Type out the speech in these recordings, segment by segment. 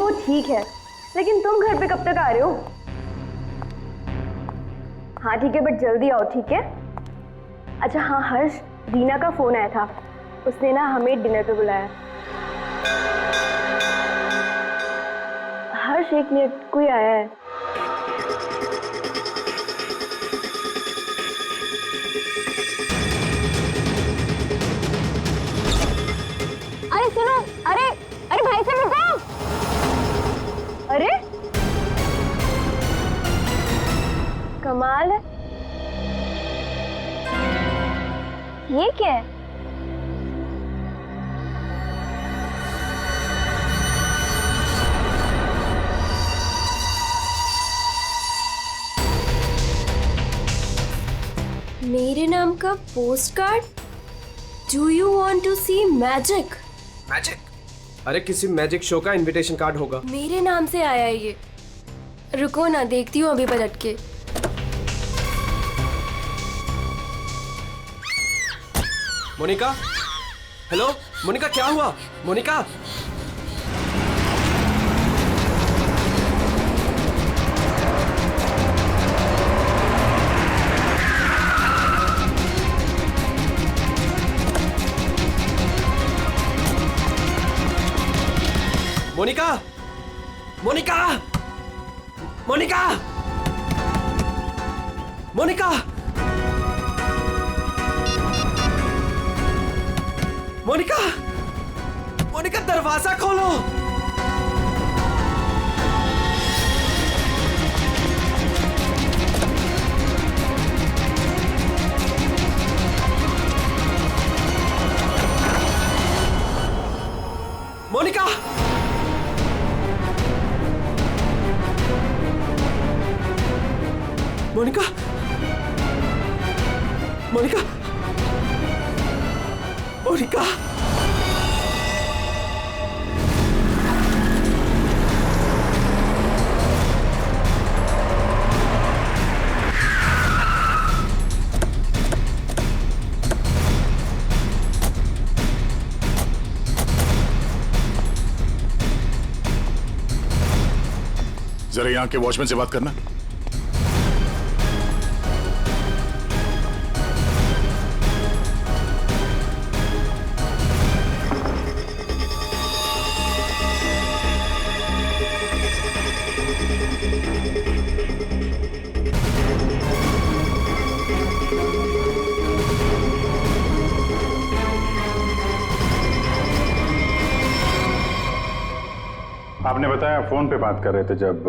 वो ठीक है, लेकिन तुम घर पे कब तक आ रहे हो? हाँ ठीक है, बट जल्दी आओ, ठीक है? अच्छा हाँ हर्ष, रीना का फोन आया था, उसने ना हमें डिनर पे बुलाया। हर्ष एक मिनट, कोई आया है। अरे सुनो, अरे अरे भाई साहब रुको। अरे कमाल है, ये क्या है? मेरे नाम का postcard? Do you want to see magic? Magic? अरे किसी मैजिक शो का इनविटेशन कार्ड होगा। मेरे नाम से आया है ये। रुको ना, देखती हूँ अभी पलट के। मोनिका, हेलो मोनिका, क्या हुआ? मोनिका, मोनिका, मोनिका, मोनिका, मोनिका, मोनिका, मोनिका, दरवाजा खोलो। मोनिका, मोनिका, मोनिका, मोनिका, जरा यहाँ के वॉचमैन से बात करना। आपने बताया फोन पे बात कर रहे थे जब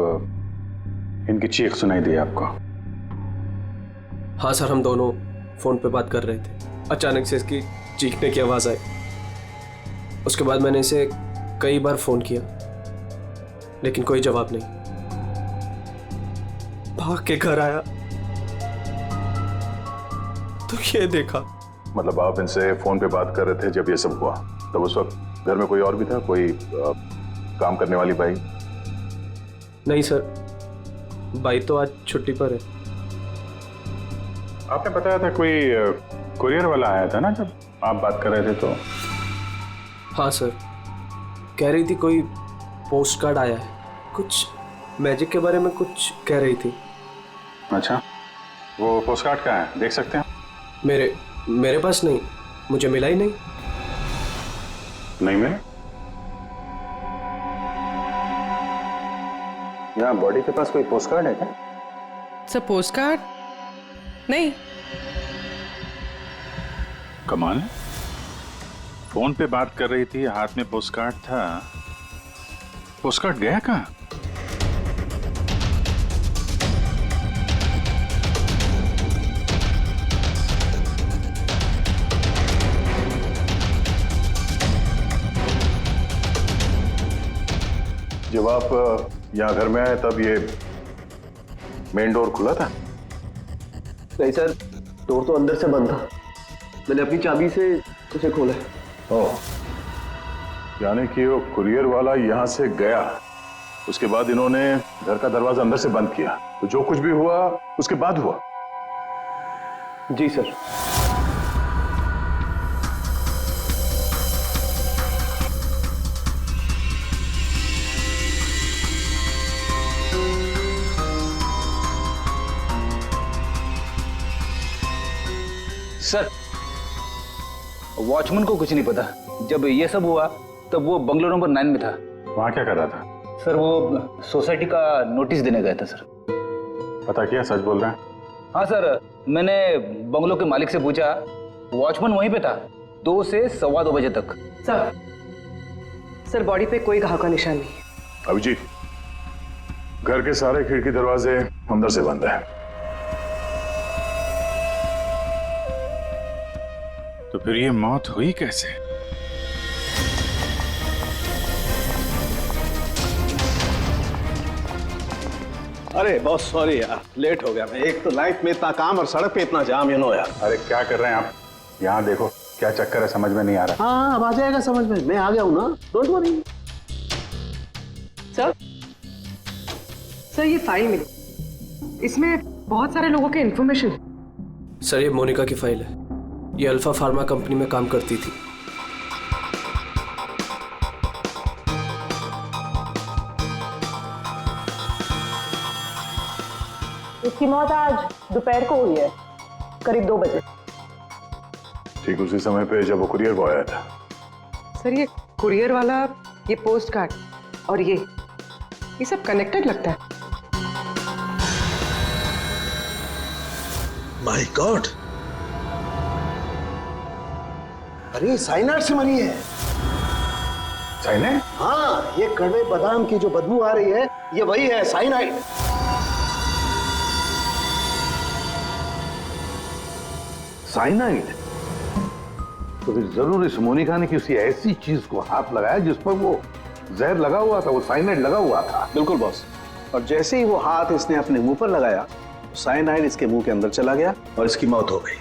इनकी चीख सुनाई दी आपको। हाँ सर, हम दोनों फोन पे बात कर रहे थे। अचानक से इसकी चीखने की आवाज आई। उसके बाद मैंने इसे कई बार फोन किया, लेकिन कोई जवाब नहीं। भाग के घर आया तो ये देखा। मतलब आप इनसे फोन पे बात कर रहे थे जब ये सब हुआ? तब उस वक्त घर में कोई और भी था? कोई काम करने वाली बाई? नहीं सर, बाई तो आज छुट्टी पर है। आपने बताया था कोई कुरियर वाला आया था ना जब आप बात कर रहे थे तो? हाँ सर, कह रही थी कोई पोस्ट कार्ड आया है, कुछ मैजिक के बारे में कुछ कह रही थी। अच्छा, वो पोस्ट कार्ड कहाँ है, देख सकते हैं? मेरे पास नहीं, मुझे मिला ही नहीं। नहीं मिला? यहाँ बॉडी के पास कोई पोस्ट कार्ड है क्या? सर पोस्ट कार्ड नहीं। कमाल है, फोन पे बात कर रही थी, हाथ में पोस्ट कार्ड था। पोस्ट कार्ड गया कहाँ? जब आप यहाँ घर में आए तब ये मेन डोर खुला था? नहीं सर, डोर तो अंदर से बंद था। मैंने अपनी चाबी से उसे खोला। ओह, यानी कि वो कुरियर वाला यहाँ से गया, उसके बाद इन्होंने घर का दरवाजा अंदर से बंद किया, तो जो कुछ भी हुआ उसके बाद हुआ? जी सर। सर, वॉचमैन को कुछ नहीं पता। जब ये सब हुआ तब वो बंगलो नंबर 9 में था। वहां क्या कर रहा था? सर वो सोसाइटी का नोटिस देने गया था सर। पता किया, सच बोल रहे हैं? हाँ सर, मैंने बंगलो के मालिक से पूछा, वॉचमैन वहीं पे था 2 से 2:15 बजे तक। सर बॉडी पे कोई घाव का निशान नहीं है। अभिजीत, घर के सारे खिड़की दरवाजे अंदर से बंद है, तो फिर ये मौत हुई कैसे? अरे बहुत सॉरी यार, लेट हो गया मैं। एक तो लाइफ में इतना काम और सड़क पे इतना जाम, यू नो यार। अरे क्या कर रहे हैं आप? यहाँ देखो क्या चक्कर है, समझ में नहीं आ रहा। हाँ अब आ जाएगा समझ में, मैं आ गया हूँ ना, डोंट वरी। सर ये फाइल मिली, इसमें बहुत सारे लोगों के इन्फॉर्मेशन है। सर ये मोनिका की फाइल है। ये अल्फा फार्मा कंपनी में काम करती थी। इसकी मौत आज दोपहर को हुई है, करीब 2 बजे। ठीक उसी समय पे जब वो कुरियर बॉय आया था। सर ये कुरियर वाला, ये पोस्ट कार्ड और ये सब कनेक्टेड लगता है। माय गॉड, अरे साइनाइड से मरी है। साइनाइड? हाँ, ये कड़वे बादाम की जो बदबू आ रही है, ये वही है, साइनाइड। साइनाइड? तो फिर जरूर इस मोनिका ने किसी ऐसी चीज को हाथ लगाया जिस पर वो जहर लगा हुआ था, वो साइनाइड लगा हुआ था। बिल्कुल बॉस। और जैसे ही वो हाथ इसने अपने मुंह पर लगाया, साइनाइड इसके मुंह के अंदर चला गया और इसकी मौत हो गई।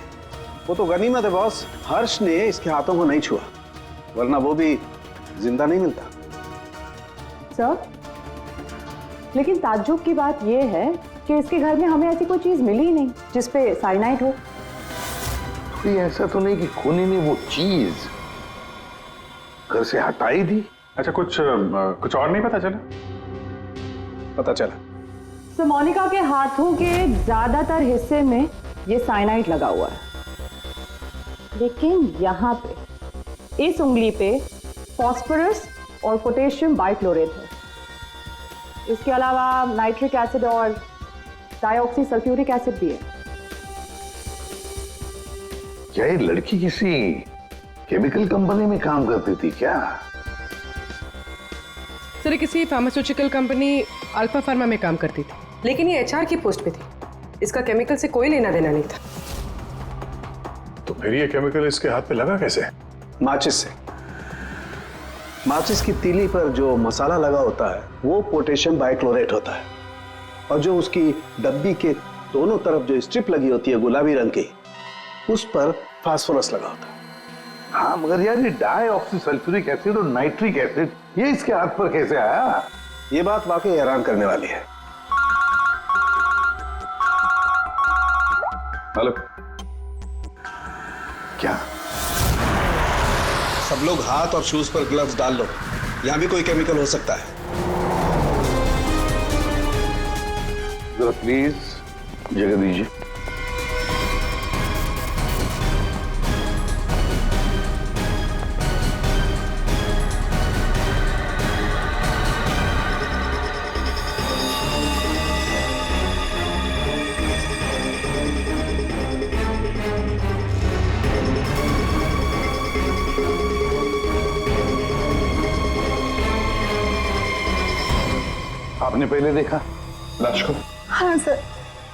वो तो गनीमत है बॉस, हर्ष ने इसके हाथों को नहीं छुआ, वरना वो भी जिंदा नहीं मिलता। सर, लेकिन ताज्जुब की बात यह है कि इसके घर में हमें ऐसी कोई चीज मिली ही नहीं जिसपे साइनाइड हो। तो ऐसा तो नहीं कि खूनी ने वो चीज घर से हटाई दी? अच्छा, कुछ और नहीं पता चला? पता चला। तो मोनिका के हाथों के ज्यादातर हिस्से में ये साइनाइड लगा हुआ है, लेकिन यहाँ पे इस उंगली पे फास्फोरस और पोटेशियम बाइक्लोरेट है। इसके अलावा नाइट्रिक एसिड और डाइऑक्सी सल्फ्यूरिक एसिड भी है। क्या ये लड़की किसी केमिकल कंपनी में काम करती थी क्या? सर ये किसी फार्मास्यूटिकल कंपनी अल्फा फार्मा में काम करती थी, लेकिन ये एचआर की पोस्ट पे थी। इसका केमिकल से कोई लेना देना नहीं था। तो फिर ये केमिकल इसके हाथ पे लगा कैसे? माचिस से। माचिस की तीली पर जो मसाला लगा होता है वो पोटेशियम बाइक्लोरेट होता है, और जो उसकी डब्बी के दोनों तरफ जो स्ट्रिप लगी होती है गुलाबी रंग की, उस पर फास्फोरस लगा होता है। हाँ, मगर यार ये डाइऑक्सी सल्फ्यूरिक एसिड और नाइट्रिक एसिड ये इसके हाथ पर कैसे आया? ये बात वाकई हैरान करने वाली है। हेलो, क्या? सब लोग हाथ और शूज पर ग्लव्स डाल लो, यहां भी कोई केमिकल हो सकता है। जरा प्लीज जगह दीजिए। आपने पहले देखा लाश को? हाँ सर,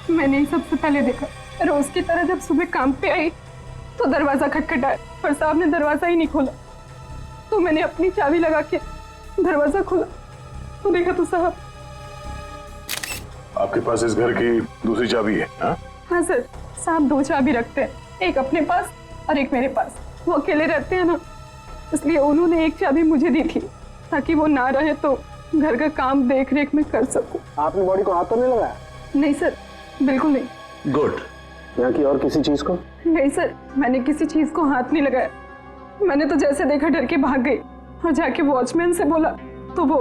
मैंने ही सबसे पहले देखा। रोज की तरह जब सुबह काम पे आई तो दरवाजा खटखटाया, पर साहब ने दरवाजा ही नहीं खोला। तो मैंने अपनी चाबी लगा के दरवाजा खोला तो देखा तो साहब। आपके पास इस घर की दूसरी चाबी है? हाँ सर, साहब 2 चाबी रखते हैं, एक अपने पास और एक मेरे पास। वो अकेले रहते हैं ना, इसलिए उन्होंने एक चाबी मुझे दी थी ताकि वो ना रहे तो घर का काम देख रेख में कर सकूं। आपने बॉडी को हाथ तो नहीं लगाया? नहीं सर, बिल्कुल नहीं। गुड। यहाँ की और किसी चीज को? नहीं सर, मैंने किसी चीज को हाथ नहीं लगाया। मैंने तो जैसे देखा डर के भाग गई और जाके वॉचमैन से बोला तो वो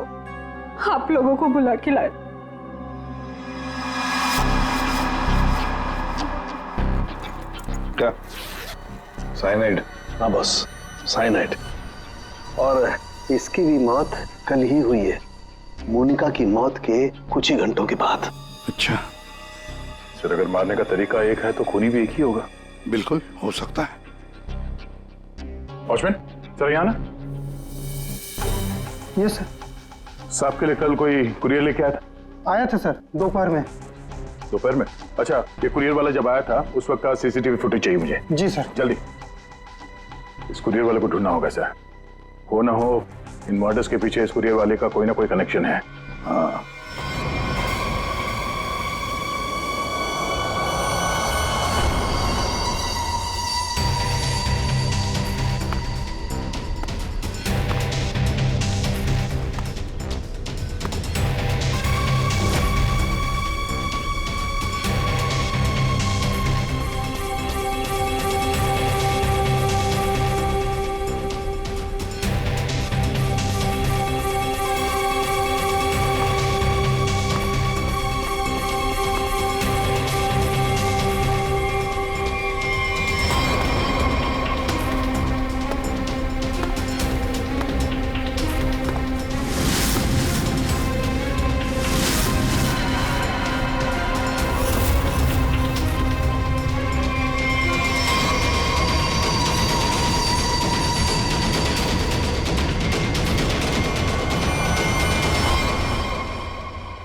आप लोगों को बुला के लाए। क्या साइनाइड? हाँ बॉस, साइनाइड। और इसकी भी मौत कल ही हुई है, मोनिका की मौत के कुछ ही घंटों के बाद। अच्छा, सर अगर मारने का तरीका एक है तो खूनी भी एक ही होगा। बिल्कुल हो सकता है। वॉचमैन सर यहाँ ना। Yes sir. साहब के लिए कल कोई कुरियर लेके आया था? आया था सर, दोपहर में। दोपहर में? अच्छा, ये कुरियर वाला जब आया था उस वक्त का सीसीटीवी फुटेज चाहिए मुझे। जी सर। जल्दी। इस कुरियर वाले को ढूंढना होगा सर। हो ना हो इन मर्डर्स के पीछे इस कुरियर वाले का कोई ना कोई कनेक्शन है। हाँ।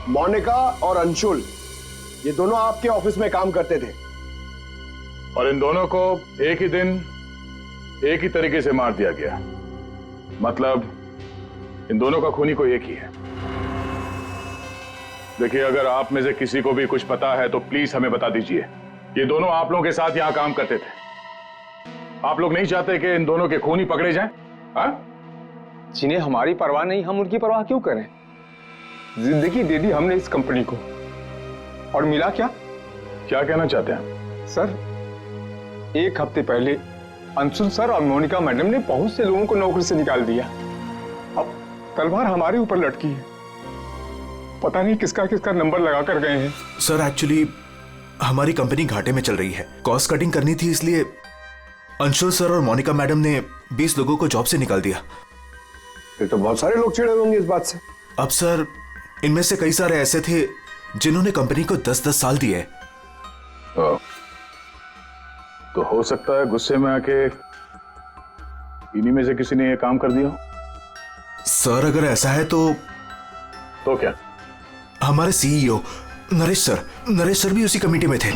मोनिका और अंशुल, ये दोनों आपके ऑफिस में काम करते थे और इन दोनों को एक ही दिन एक ही तरीके से मार दिया गया। मतलब इन दोनों का खूनी कोई एक ही है। देखिए, अगर आप में से किसी को भी कुछ पता है तो प्लीज हमें बता दीजिए। ये दोनों आप लोगों के साथ यहां काम करते थे। आप लोग नहीं चाहते कि इन दोनों के खूनी पकड़े जाएं? हाँ? जिन्हें हमारी परवाह नहीं, हम उनकी परवाह क्यों करें? जिंदगी दे दी हमने इस कंपनी को, और मिला क्या? क्या कहना चाहते हैं सर? एक हफ्ते पहले अंशुल सर और मोनिका मैडम ने बहुत से लोगों को नौकरी से निकाल दिया। अब तलवार हमारे ऊपर लटकी है। पता नहीं किसका किसका नंबर लगा कर गए हैं। सर एक्चुअली हमारी कंपनी घाटे में चल रही है, कॉस्ट कटिंग करनी थी, इसलिए अंशुल सर और मोनिका मैडम ने 20 लोगों को जॉब से निकाल दिया। फिर तो बहुत सारे लोग चिढ़े होंगे इस बात से। अब सर इनमें से कई सारे ऐसे थे जिन्होंने कंपनी को 10-10 साल दिए। तो हो सकता है गुस्से में आके इन्हीं में से किसी ने ये काम कर दिया। सर अगर ऐसा है तो क्या? हमारे सीईओ नरेश सर भी उसी कमेटी में थे।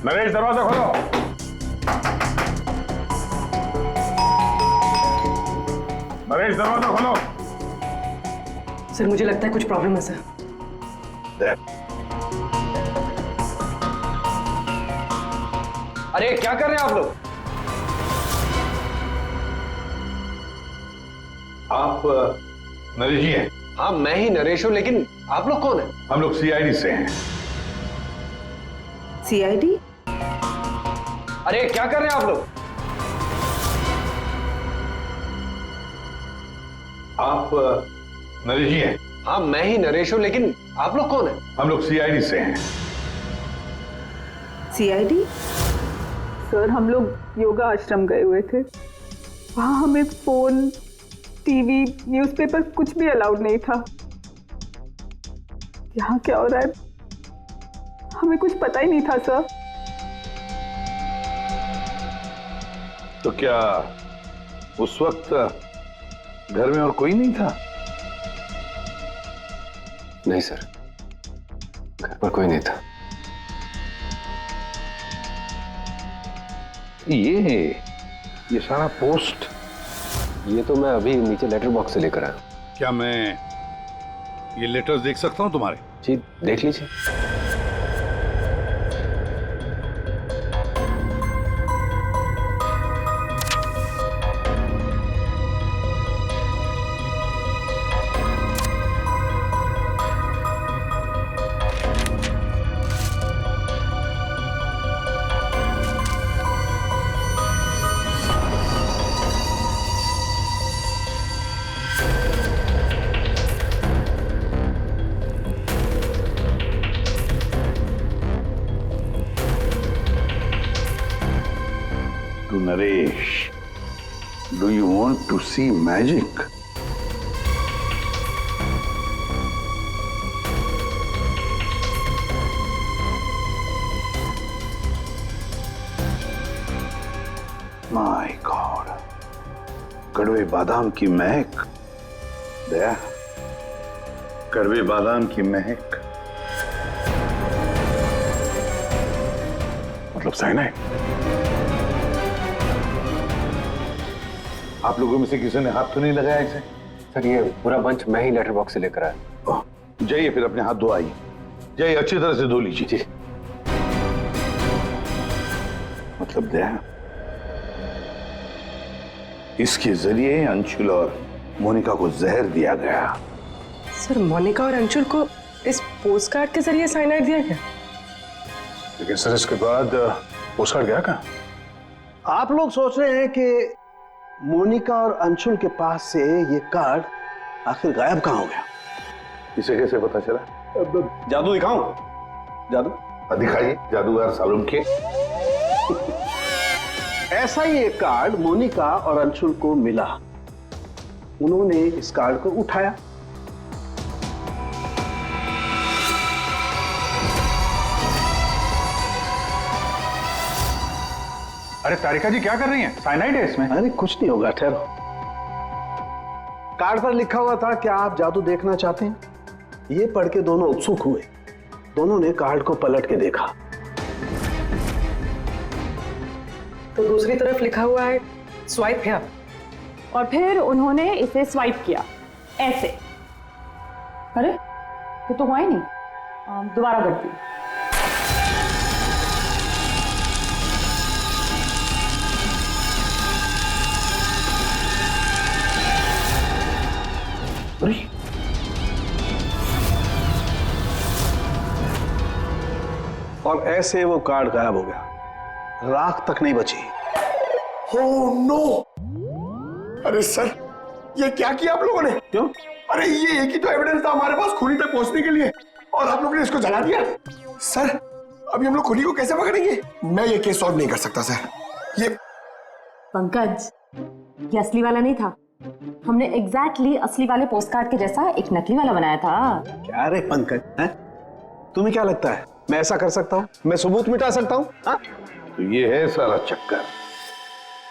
नरेश, दरवाजा खोलो। नरेश, दरवाजा खोलो। सर मुझे लगता है कुछ प्रॉब्लम है सर। अरे क्या कर रहे हैं आप लोग? आप नरेश जी हैं? हाँ मैं ही नरेश हूं, लेकिन आप लोग कौन हैं? हम लोग सीआईडी से हैं। सीआईडी? अरे क्या कर रहे हैं आप लोग? आप नरेश जी हैं? हाँ मैं ही नरेश हूं, लेकिन आप लोग कौन हैं? हम लोग सीआईडी से हैं। सीआईडी? सर हम लोग योगा आश्रम गए हुए थे, वहां हमें फोन, टीवी, न्यूज़पेपर कुछ भी अलाउड नहीं था। यहाँ क्या हो रहा है हमें कुछ पता ही नहीं था सर। तो क्या उस वक्त घर में और कोई नहीं था? नहीं सर, घर पर कोई नहीं था। ये सारा पोस्ट? ये तो मैं अभी नीचे लेटर बॉक्स से लेकर आया। क्या मैं ये लेटर्स देख सकता हूं तुम्हारे? जी देख लीजिए। to Naresh. Do you want to see magic? My God. कड़वे बादाम की महक। दया, कड़वे बादाम की महक। मतलब साइनाइड? आप लोगों में से किसी ने हाथ तो नहीं लगाया इसे? सर ये पूरा बंच मैं ही लेटर बॉक्स से लेकर आया। जाइए फिर अपने हाथ धो आइए। जाइए अच्छी तरह से धो लीजिए। मतलब दया, इसके जरिए अंशुल और मोनिका को जहर दिया गया। सर मोनिका और अंशुल को इस पोस्टकार्ड के जरिए साइनाइड दिया गया? लेकिन सर इसके बाद पोस्टकार्ड गया कहाँ? आप लोग सोच रहे हैं कि मोनिका और अंशुल के पास से ये कार्ड आखिर गायब कहाँ हो गया? इसे कैसे पता चला? जादू दिखाऊं? जादू दिखाइए, जादूगर सालून के। ऐसा ही एक कार्ड मोनिका और अंशुल को मिला। उन्होंने इस कार्ड को उठाया। अरे तारिका जी क्या कर रही हैं? साइनाइड है इसमें। अरे कुछ नहीं होगा, ठहरो। कार्ड पर लिखा हुआ था, क्या आप जादू देखना चाहते हैं? ये पढ़ के दोनों उत्सुक हुए। दोनों ने कार्ड को पलट के देखा तो दूसरी तरफ लिखा हुआ है स्वाइप है। और फिर उन्होंने इसे स्वाइप किया ऐसे। अरे ये तो हुआ ही नहीं। दोबारा करती हूँ। और ऐसे वो कार्ड गायब हो गया। राख तक नहीं बची। Oh no! अरे सर, ये क्या किया आप लोगों ने? क्यों? अरे ये एक ही तो एविडेंस था हमारे पास खूनी तक पहुंचने के लिए, और आप लोगों ने इसको जला दिया। सर, अभी हम लोग खूनी को कैसे पकड़ेंगे? मैं ये केस सॉल्व नहीं कर सकता सर। ये पंकज, ये असली वाला नहीं था। हमने एग्जैक्टली असली वाले पोस्टकार्ड के जैसा एक नकली वाला बनाया था। क्या रे पंकज, हैं? तुम्हें क्या लगता है मैं ऐसा कर सकता हूँ? मैं सबूत मिटा सकता हूँ? तो ये है सारा चक्कर।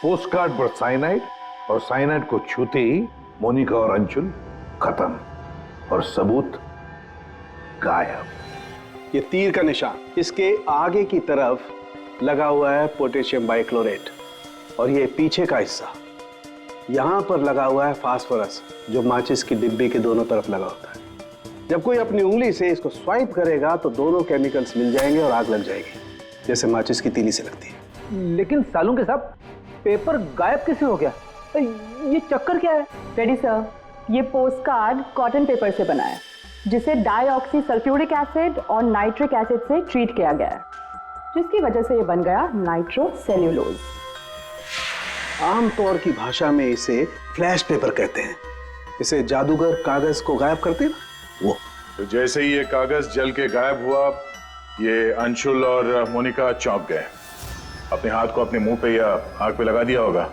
पोस्टकार्ड पर साइनाइड, और साइनाइड को छूते ही मोनिका और अंशुल खत्म, और सबूत गायब। ये तीर का निशान इसके आगे की तरफ लगा हुआ है पोटेशियम बाइक्लोरेट, और ये पीछे का हिस्सा यहां पर लगा हुआ है फास्फोरस, जो माचिस की डिब्बी के दोनों तरफ लगा होता है। जब कोई अपनी उंगली से इसको स्वाइप करेगा तो दोनों केमिकल्स मिल जाएंगे और आग लग जाएगी, जैसे माचिस की तीली से लगती है। लेकिन सालों के साथ पेपर गायब कैसे हो गया? ये चक्कर क्या है? रेडी सर, ये पोस्टकार्ड कॉटन पेपर से बना है, जिसे डाईऑक्सी सल्फ्यूरिक एसिड और नाइट्रिक एसिड से ट्रीट किया गया है, जिसकी वजह से ये बन गया नाइट्रोसेल्यूलोज। आमतौर की भाषा में इसे फ्लैश पेपर कहते हैं। इसे जादूगर कागज को गायब करते हैं वो। तो जैसे ही ये कागज जल के गायब हुआ, ये अंशुल और मोनिका चौंक गए। अपने हाथ को अपने मुंह पे या आंख पे लगा दिया होगा।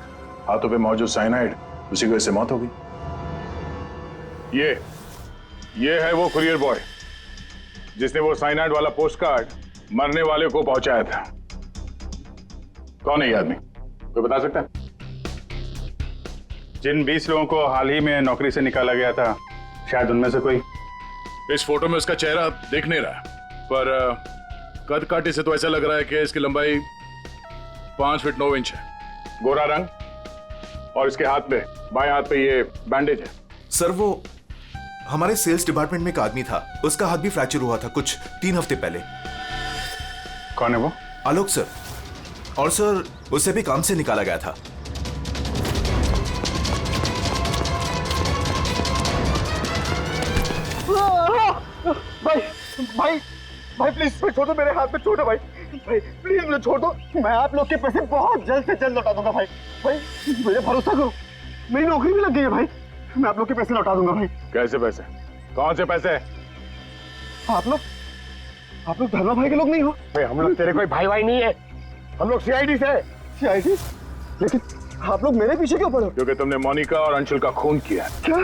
हाथों पे मौजूद साइनाइड, उसी की वजह से मौत हो गई। ये है वो कुरियर बॉय जिसने वो साइनाइड वाला पोस्टकार्ड मरने वाले को पहुंचाया था। कौन है ये आदमी? कोई बता सकता है? जिन 20 लोगों को हाल ही में नौकरी से निकाला गया था, शायद उनमें से कोई। इस फोटो में उसका चेहरा दिख नहीं रहा, पर कद काठी से तो ऐसा लग रहा है कि इसकी लंबाई 5 फीट 9 इंच है। गोरा रंग, और इसके हाथ पे, बाएं हाथ पे ये बैंडेज है। सर वो हमारे सेल्स डिपार्टमेंट में एक आदमी था, उसका हाथ भी फ्रैक्चर हुआ था कुछ 3 हफ्ते पहले। कौन है वो? आलोक सर। और सर उसे भी काम से निकाला गया था। भाई प्लीज छोड़ दो, मेरे हाथ में चोट है भाई प्लीज मुझे छोड़ दो। मैं आप लोग के पैसे बहुत जल्द से जल्द लौटा दूंगा भाई मुझे भरोसा करो, मेरी नौकरी भी लग गई है भाई, मैं आप लोग के पैसे लौटा दूंगा भाई। कैसे पैसे? कौन से पैसे? आप लोग धर्मा भाई के लोग नहीं हो? भाई हम लोग तेरे कोई भाई नहीं है, हम लोग सीआईडी से। सीआईडी? लेकिन आप लोग मेरे पीछे क्यों पड़े? क्योंकि तुमने मोनिका और अंशुल का खून किया। क्या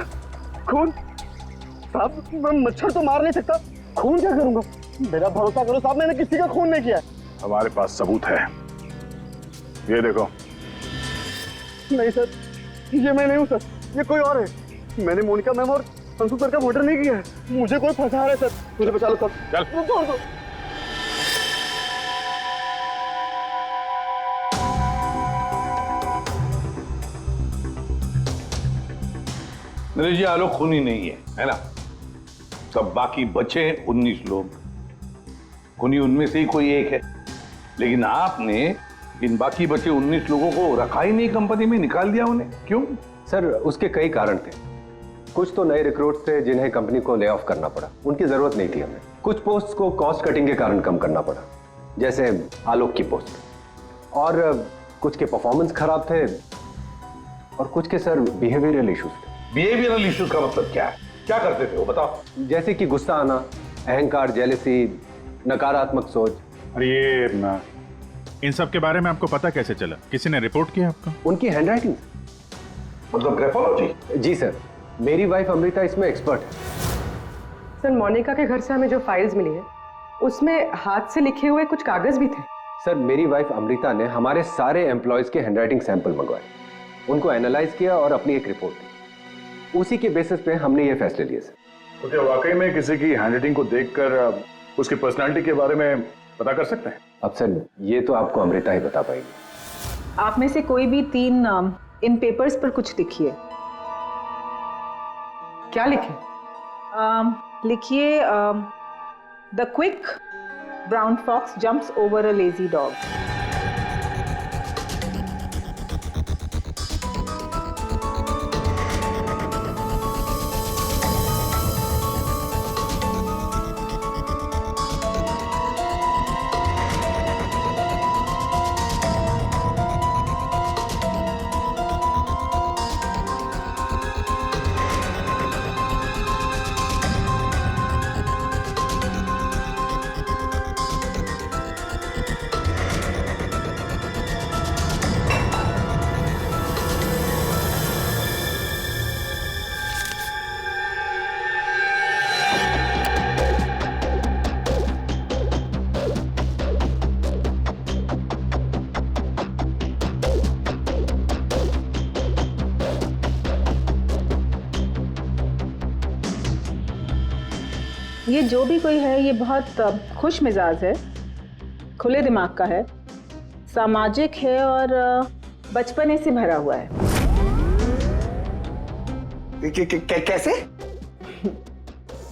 खून? साहब मैं मच्छर तो मार नहीं सकता, खून क्या करूंगा? मेरा भरोसा करो साहब, मैंने किसी का खून नहीं किया। हमारे पास सबूत है, ये देखो। नहीं सर, ये मैं नहीं हूँ सर, ये कोई और है। मैंने मोनिका मैम और अंशुल सर का मर्डर नहीं किया है। मुझे कोई फंसा रहा है सर, मुझे बचा लो सर। चल छोड़ दो। नरेश जी, आलोक खूनी नहीं है ना? सब बाकी बचे 19 लोग, खूनी उनमें से ही कोई एक है। लेकिन आपने इन बाकी बचे 19 लोगों को रखा ही नहीं कंपनी में, निकाल दिया उन्हें, क्यों? सर उसके कई कारण थे। कुछ तो नए रिक्रूट्स थे जिन्हें कंपनी को ले ऑफ करना पड़ा, उनकी जरूरत नहीं थी हमें। कुछ पोस्ट को कॉस्ट कटिंग के कारण कम करना पड़ा, जैसे आलोक की पोस्ट। और कुछ के परफॉर्मेंस खराब थे और कुछ के सर बिहेवियरल इश्यूज थे। बिहेवियरल इश्यूज का मतलब क्या है? क्या करते थे वो, बताओ। जैसे कि गुस्सा आना, अहंकार, जेलसी, नकारात्मक सोच। अरे ये इन सब के बारे में आपको पता कैसे चला? किसी ने रिपोर्ट किया आपको? उनकी हैंडराइटिंग। मतलब ग्राफोलॉजी? जी सर, मेरी वाइफ अमृता इसमें एक्सपर्ट है। सर मोनिका के घर से हमें जो फाइल्स मिली है उसमें हाथ से लिखे हुए कुछ कागज भी थे। सर मेरी वाइफ अमृता ने हमारे सारे एम्प्लॉयज के हैंडराइटिंग सैंपल मंगवाए, उनको एनालाइज किया और अपनी एक रिपोर्ट दी। उसी के बेसिस पे हमने ये फैसले लिए सर। तो क्या वाकई में किसी की हैंडराइटिंग को देखकर उसकी पर्सनालिटी के बारे में पता कर सकते हैं? अब सर ये तो आपको अमृता ही बता पाएगी। आप में से कोई भी 3 नाम इन पेपर्स पर कुछ लिखिए। क्या लिखे? लिखिए the quick brown fox jumps over a lazy dog. ये जो भी कोई है ये बहुत खुश मिजाज है, खुले दिमाग का है, सामाजिक है और बचपने से भरा हुआ है। कैसे?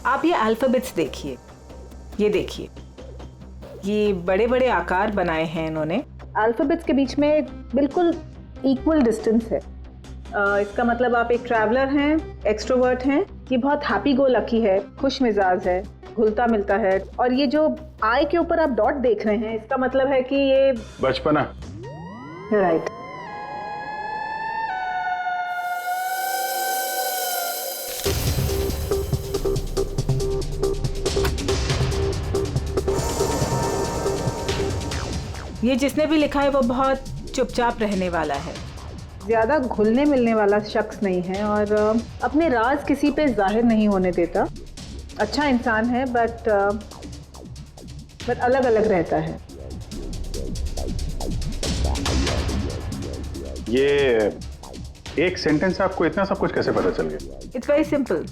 आप ये अल्फाबेट्स देखिए, ये देखिए, ये बड़े बड़े आकार बनाए हैं इन्होंने। अल्फाबेट्स के बीच में बिल्कुल इक्वल डिस्टेंस है। इसका मतलब आप एक ट्रैवलर हैं, एक्सट्रोवर्ट हैं, ये बहुत हैप्पी गो लकी है, खुश मिजाज है, घुलता मिलता है। और ये जो आई के ऊपर आप डॉट देख रहे हैं इसका मतलब है कि ये बचपना। राइट। ये जिसने भी लिखा है वो बहुत चुपचाप रहने वाला है, ज़्यादा घुलने मिलने वाला शख्स नहीं है और अपने राज किसी पे जाहिर नहीं होने देता। अच्छा इंसान है बट अलग अलग रहता है। ये एक सेंटेंस से आपको इतना सब कुछ कैसे पता चल गया? It's very simple.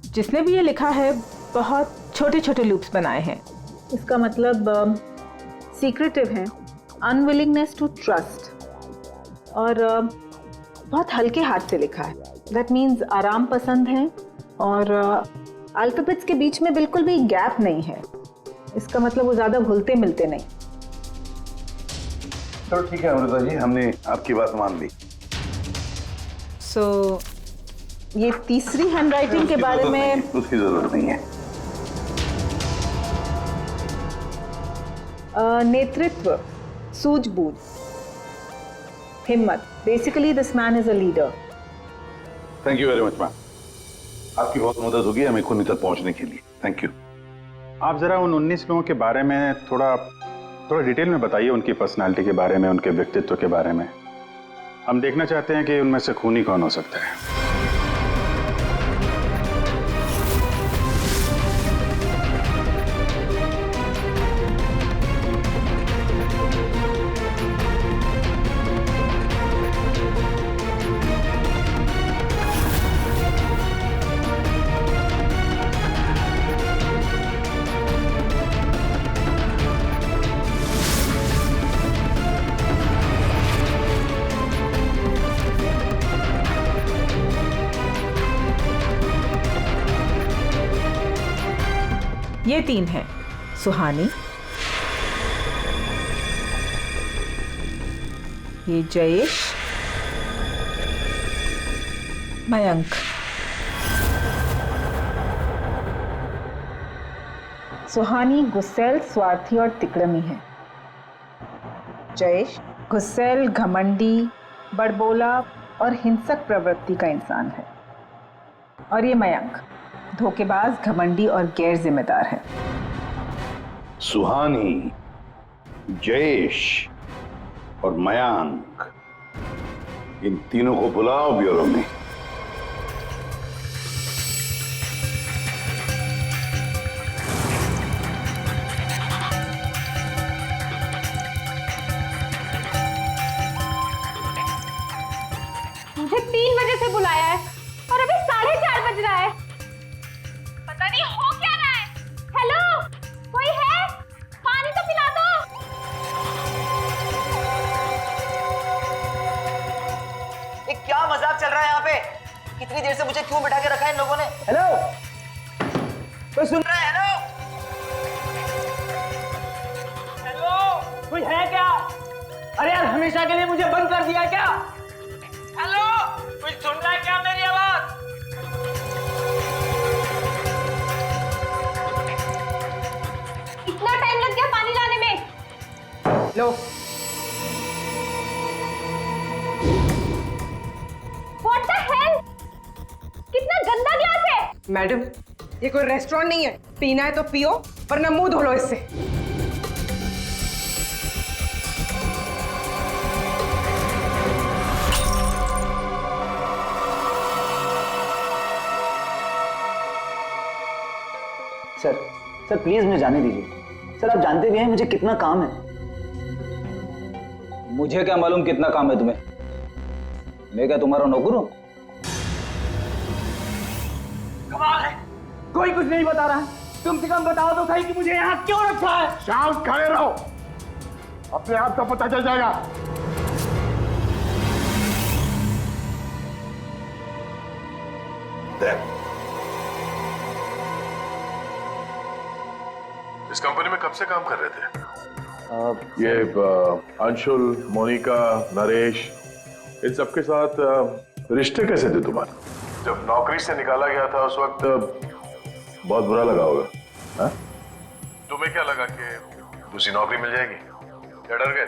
जिसने भी ये लिखा है बहुत छोटे छोटे लूप्स बनाए हैं। इसका मतलब सीक्रेटिव है, अनविलिंगनेस टू ट्रस्ट, और बहुत हल्के हाथ से लिखा है। दैट मीन्स आराम पसंद है और अल्फाबेट्स के बीच में बिल्कुल भी गैप नहीं है। इसका मतलब वो ज़्यादा घुलते मिलते नहीं। चलो ठीक है अमृता जी, हमने आपकी बात मान ली। सो ये तीसरी हैंडराइटिंग के बारे में उसकी जरूरत नहीं है। नेतृत्व, सूझबूझ, हिम्मत। Basically this man is a leader. Thank you very much ma'am, आपकी बहुत मदद होगी हमें खूनी तक पहुंचने के लिए। Thank you. आप जरा उन 19 लोगों के बारे में थोड़ा डिटेल में बताइए, उनकी पर्सनालिटी के बारे में, उनके व्यक्तित्व के बारे में। हम देखना चाहते हैं कि उनमें से खूनी कौन हो सकता है। ये 3 हैं, सुहानी, ये जयेश, मयंक। सुहानी गुस्सैल, स्वार्थी और तिकड़मी है। जयेश गुस्सैल, घमंडी, बड़बोला और हिंसक प्रवृत्ति का इंसान है। और ये मयंक धोखेबाज, घमंडी और गैर जिम्मेदार है। सुहानी, जयेश और मयंक, इन तीनों को बुलाओ ब्यूरो में। मुझे 3 बजे से बुलाया है और अभी 4:30 बज रहा है। पता नहीं हो क्या रहा है। हेलो, कोई है? पानी तो पिला दो। ये क्या मजाक चल रहा है यहाँ पे? कितनी देर से मुझे क्यों बिठा के रखा है इन लोगों ने? हेलो, कोई सुन रहा है? हेलो, हेलो, कोई है क्या? अरे यार, हमेशा के लिए मुझे बंद कर दिया क्या? हेलो, कोई सुन रहा है क्या मेरी आवाज? इतना टाइम लग गया पानी लाने में। लो, What the hell? कितना गंदा ग्लास है। मैडम, ये कोई रेस्टोरेंट नहीं है। पीना है तो पियो, वरना मुंह धो लो इससे। सर प्लीज मुझे जाने दीजिए। सर, आप जानते भी हैं मुझे कितना काम है। मुझे क्या मालूम कितना काम है तुम्हें? मैं क्या तुम्हारा नौकर हूं? कमाल है, कोई कुछ नहीं बता रहा। कम से कम बताओ तो सही कि मुझे यहाँ क्यों रखा है। शांत खड़े रहो, अपने आप का पता चल जाएगा। इस कंपनी में कब से काम कर रहे थे? ये अंशुल, मोनिका, नरेश, इन सबके साथ रिश्ते कैसे थे तुम्हारे? जब नौकरी से निकाला गया था उस वक्त बहुत बुरा लगा होगा, हाँ? तुम्हें क्या लगा कि दूसरी नौकरी मिल जाएगी? क्या डर गए?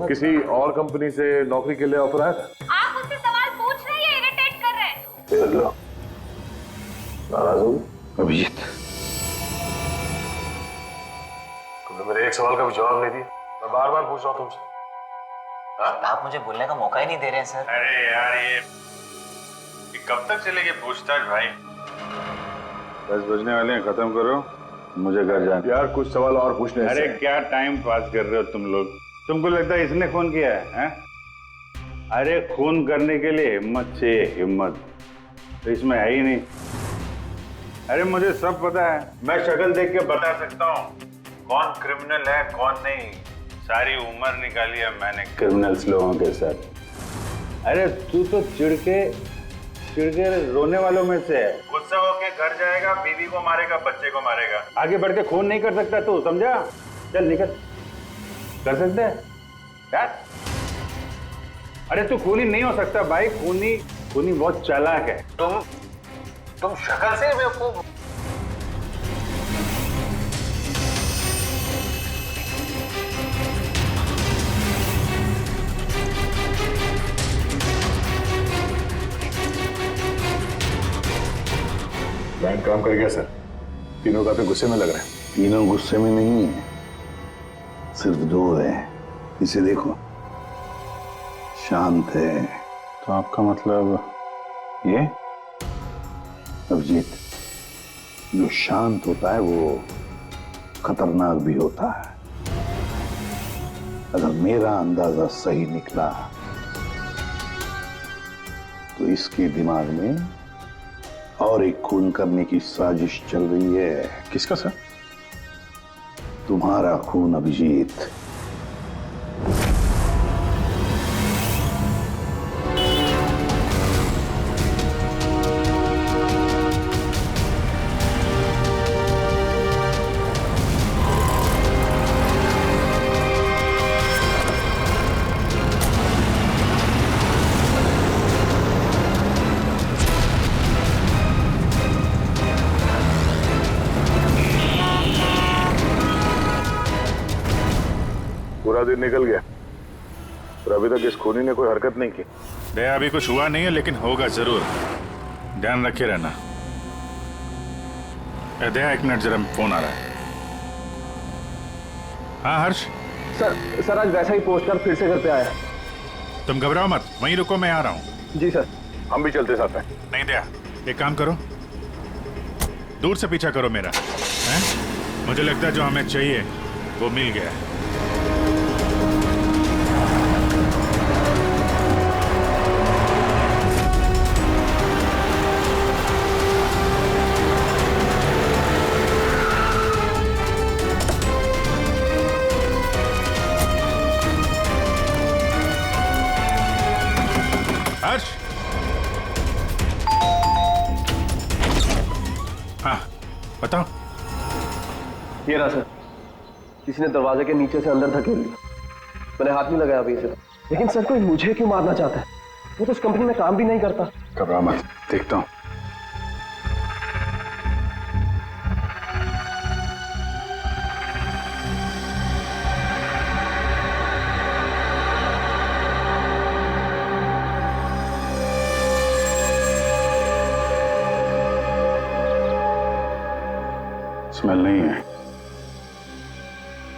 किसी और कंपनी से नौकरी के लिए ऑफर आया था? आप मुझसे सवाल पूछ रहे हैं, इरिटेट कर रहे हैं। नाराज हो अभिजीत? तुमने मेरे एक सवाल का भी जवाब नहीं दिया। मैं बार बार पूछ रहा हूँ तुमसे। आप मुझे बोलने का मौका ही नहीं दे रहे हैं सर। अरे यार, ये कब तक चलेगी पूछताछ भाई? 10 बजने वाले हैं, खत्म करो, मुझे घर जाना। यार कुछ सवाल और पूछने। अरे क्या टाइम पास कर रहे हो तुम लोग? तुमको लगता है इसने खून किया है? अरे खून करने के लिए हिम्मत चाहिए, हिम्मत तो इसमें है ही नहीं। अरे मुझे सब पता है, मैं शक्ल देख के बता सकता हूँ कौन क्रिमिनल है कौन नहीं। सारी उम्र निकाली है मैंने क्रिमिनल्स लोगों के साथ। अरे तू तो चिढ़ के रोने वालों में से है। गुस्सा होके घर जाएगा, बीवी को मारेगा, बच्चे को मारेगा, आगे बढ़ के खून नहीं कर सकता तू, समझा? चल निकल। कर सकता है यार? अरे तू खूनी नहीं हो सकता भाई। खूनी बहुत चालाक है। तुम शक्ल से बेवकूफ। बैंक काम कर गया सर। तीनों काफी गुस्से में लग रहे हैं। तीनों गुस्से में नहीं है, सिर्फ 2 हैं। इसे देखो, शांत है। तो आपका मतलब ये? अभिजीत, जो शांत होता है वो खतरनाक भी होता है। अगर मेरा अंदाजा सही निकला तो इसके दिमाग में और एक खून करने की साजिश चल रही है। किसका सर? तुम्हारा खून अभिजीत। पूरा दिन निकल गया पर अभी तक इस खूनी ने कोई हरकत नहीं की। दया अभी कुछ हुआ नहीं है, लेकिन होगा जरूर। ध्यान रखे रहना। दया एक मिनट, जरा फोन आ रहा है। हाँ हर्ष। सर आज वैसा ही पोस्ट कार्ड फिर से घर पे आया। तुम घबराओ मत, वहीं रुको, मैं आ रहा हूँ। जी सर। हम भी चलते साथ में। नहीं दया, एक काम करो, दूर से पीछा करो मेरा, हैं? मुझे लगता है जो हमें चाहिए वो मिल गया है। हर्ष। हाँ बताओ। ये रहा सर, किसी ने दरवाजे के नीचे से अंदर धकेल लिया। मैंने हाथ नहीं लगाया अभी से, लेकिन सर कोई मुझे क्यों मारना चाहता है? वो तो उस कंपनी में काम भी नहीं करता। घबरा मत, देखता हूँ। स्मेल नहीं है,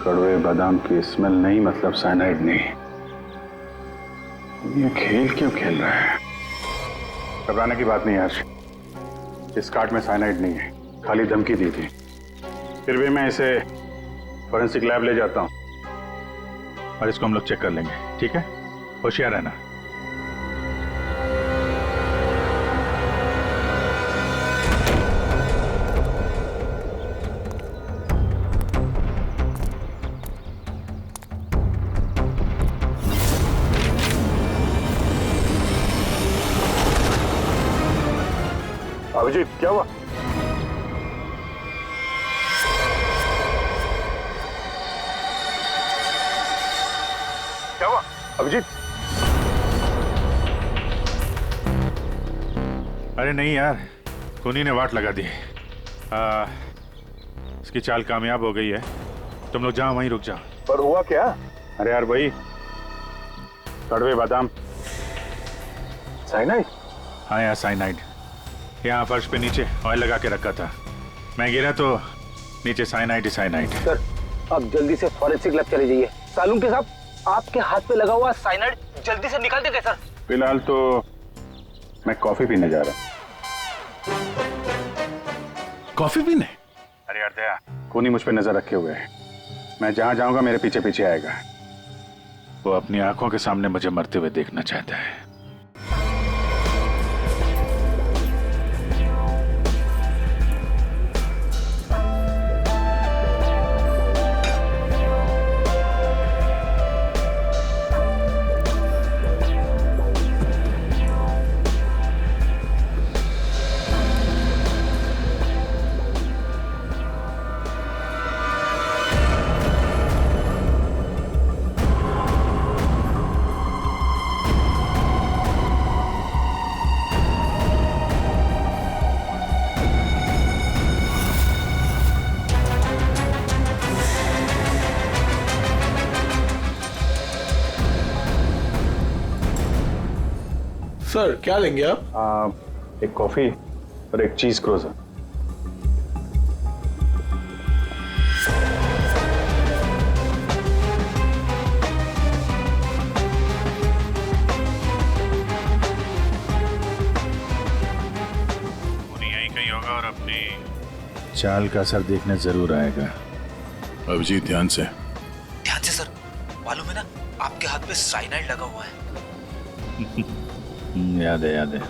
कड़वे बादाम की स्मेल नहीं, मतलब साइनाइड नहीं। ये खेल क्यों खेल रहा है? घबराने की बात नहीं हर्ष, इस कार्ड में साइनाइड नहीं है, खाली धमकी दी थी। फिर भी मैं इसे फॉरेंसिक लैब ले जाता हूं और इसको हम लोग चेक कर लेंगे, ठीक है? होशियार रहना। अभिजीत क्या हुआ? क्या हुआ अभिजीत? अरे नहीं यार, खूनी ने वाट लगा दी। इसकी चाल कामयाब हो गई है। तुम लोग जाओ, वहीं रुक जाओ। पर हुआ क्या? अरे यार भाई, कड़वे बादाम। साइनाइड? हाँ यार साइनाइड। यहाँ फर्श पे नीचे ऑयल लगा के रखा था, मैं गिरा तो नीचे साइनाइड ही साइनाइड। सर आप जल्दी से फॉरेंसिक लैब चले जाइए। सालून के साहब, आपके हाथ पे लगा हुआ साइनाइड जल्दी से निकाल देंगे सर। फिलहाल तो मैं कॉफी पीने जा रहा हूँ। कॉफी पीने? अरे यार दया, खूनी मुझ पे नजर रखे हुए है। मैं जहां जाऊंगा मेरे पीछे पीछे आएगा। वो अपनी आंखों के सामने मुझे मरते हुए देखना चाहता है। सर क्या लेंगे आप? एक कॉफी और एक चीज क्रोजर। चाल का असर देखने जरूर आएगा। अभिजीत ध्यान से। ध्यान से सर। मालूम है ना, आपके हाथ पे साइनाइड लगा हुआ है। याद है, याद है।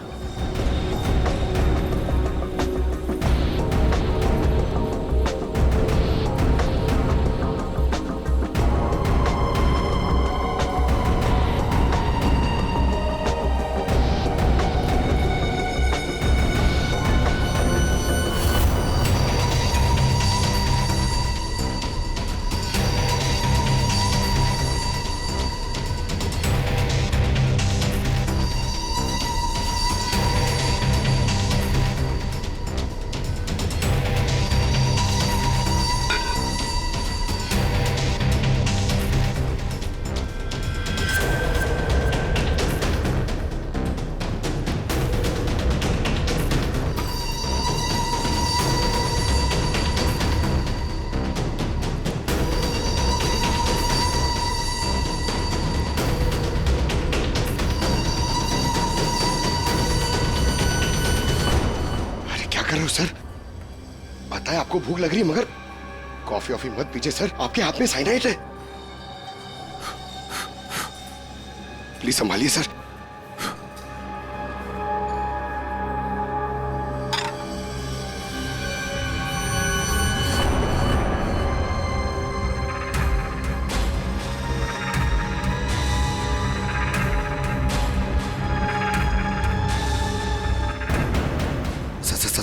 कर रहे हो सर? पता है आपको भूख लग रही है, मगर कॉफी वॉफी मत पीजिए सर, आपके हाथ में साइनाइड है। Please संभालिए sir.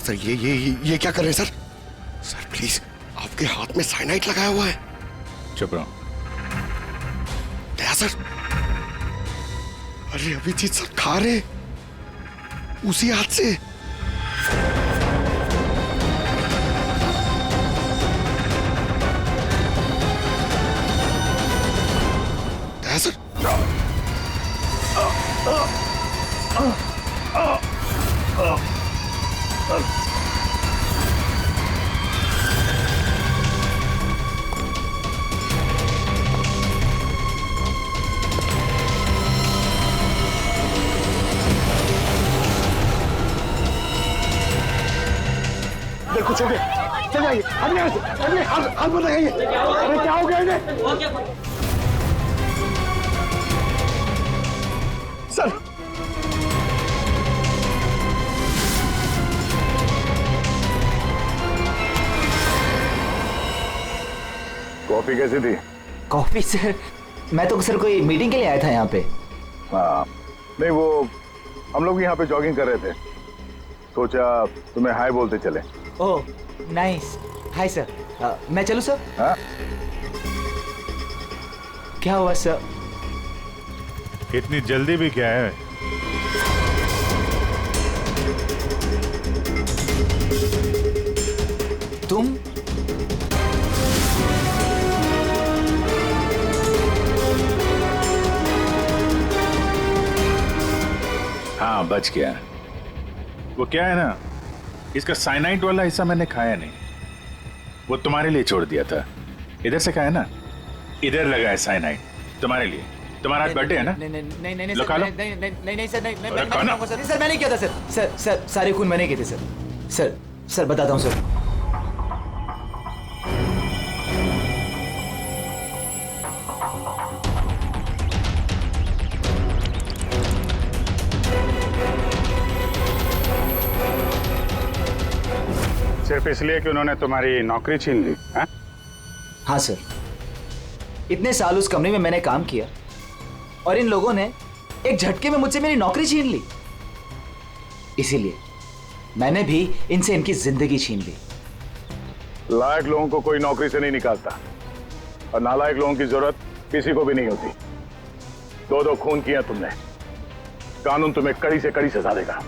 सर ये क्या कर रहे हैं सर? सर प्लीज, आपके हाथ में साइनाइड लगाया हुआ है। चुप रहो। दया सर। अरे अभिजीत सर खा रहे उसी हाथ से। दया सर। कुछ हो गया, चल जाइए, हाथ मत लगाइए। अरे क्या हो गया इन्हें? सर कॉफी कैसी थी? कॉफी सर, मैं तो सर कोई मीटिंग के लिए आया था यहाँ पे। हाँ, नहीं वो हम लोग यहाँ पे जॉगिंग कर रहे थे, सोचा तुम्हें हाय बोलते चले। Oh nice, hi sir. मैं चलूं सर? हाँ? क्या हुआ सर? इतनी जल्दी भी क्या है? तुम? हाँ बच गया। वो क्या है ना, इसका साइनाइड वाला हिस्सा मैंने खाया नहीं, वो तुम्हारे लिए छोड़ दिया था। इधर से खाया ना, इधर लगा है साइनाइड तुम्हारे लिए। तुम्हारा आज बर्थडे है ना? नहीं लो खा लो। नहीं सर, नहीं सर, मैंने किया था सर। सर सारे खून मैंने किए थे सर। सर बताता हूँ सर। सिर्फ इसलिए कि उन्होंने तुम्हारी नौकरी छीन ली? हाँ सर, इतने साल उस कंपनी में मैंने काम किया और इन लोगों ने एक झटके में मुझसे मेरी नौकरी छीन ली। इसीलिए मैंने भी इनसे इनकी जिंदगी छीन ली। लायक लोगों को कोई नौकरी से नहीं निकालता और नालायक लोगों की जरूरत किसी को भी नहीं होती। दो खून किया तुमने, कानून तुम्हें कड़ी से कड़ी सजा देगा।